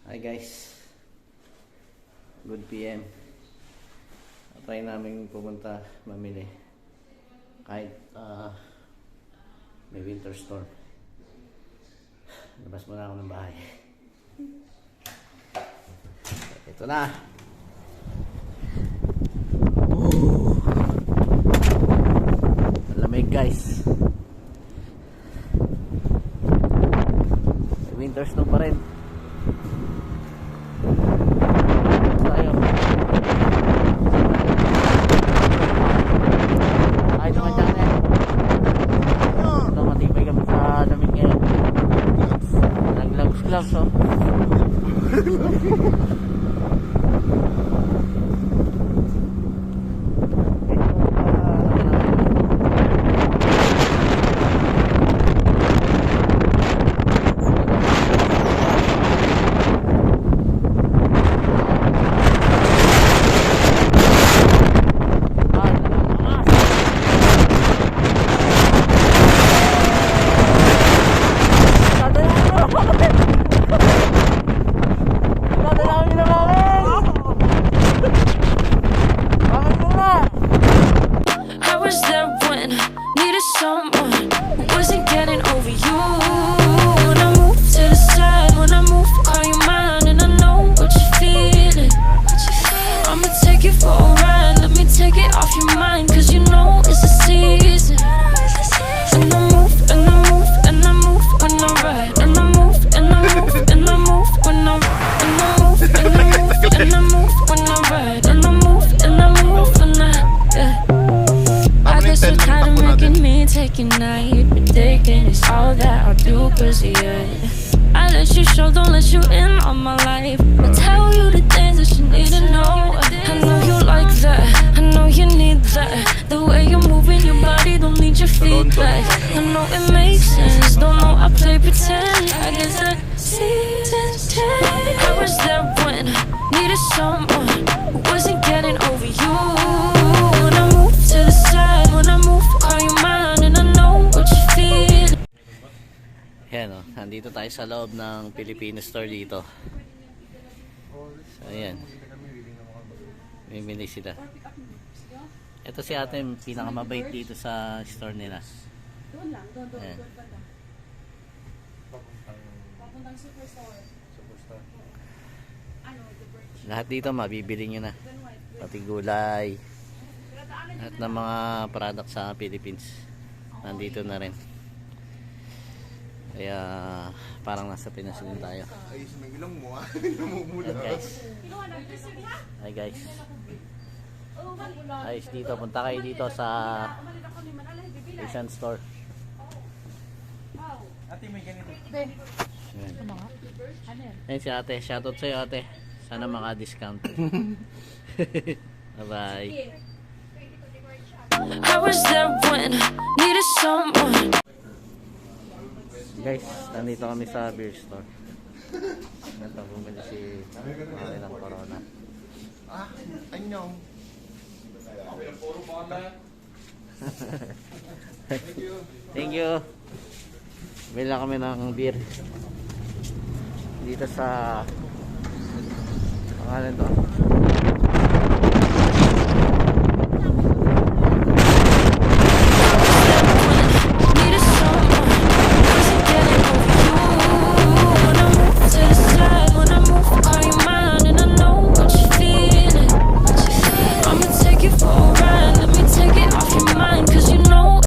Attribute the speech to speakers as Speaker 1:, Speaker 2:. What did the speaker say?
Speaker 1: Hi guys, good PM. Try namin pumunta mamili kahit may winter storm. Labas muna ako ng bahay. Ito na. Malamig guys. May winter storm pa rin. Tayo. Ay, mga channel. Ito, matibay kami sa lamig ngayon. Nag-gloves oh.
Speaker 2: I let you show, don't let you in on my life. I tell you the things that you need to know. I know you like that, I know you need that. The way you're moving your body, don't need your feedback. I know it makes sense, don't know I play pretend. I guess that season's change. I was there when I needed someone who wasn't getting over you. When I move to the side, when I move, call you mine, and I know what you feel.
Speaker 1: Yan o, nandito tayo sa loob ng Filipino store dito. So ayan, bibili sila. Ito si ate yung pinakamabait dito sa store nila. Ayan. Lahat dito mabibili nyo na, pati gulay at ng mga product sa Philippines nandito na rin. Kaya parang nasa Pinas din tayo.
Speaker 3: Ayos ng ilong mo ah. Namumula.
Speaker 1: Hi guys. Ayos dito. Punta kayo dito sa Asian store.
Speaker 3: Ate may ganito.
Speaker 1: Ayan si ate. Shoutout sa'yo ate. Sana maka-discount. Bye bye.
Speaker 2: I was there when I needed someone.
Speaker 1: Guys, nandito kami sa beer store. Nandito bumili si Mari ng Corona.
Speaker 3: Ah, anyong.
Speaker 1: Thank you. Bili na kami ng beer. Dito sa pangalan to.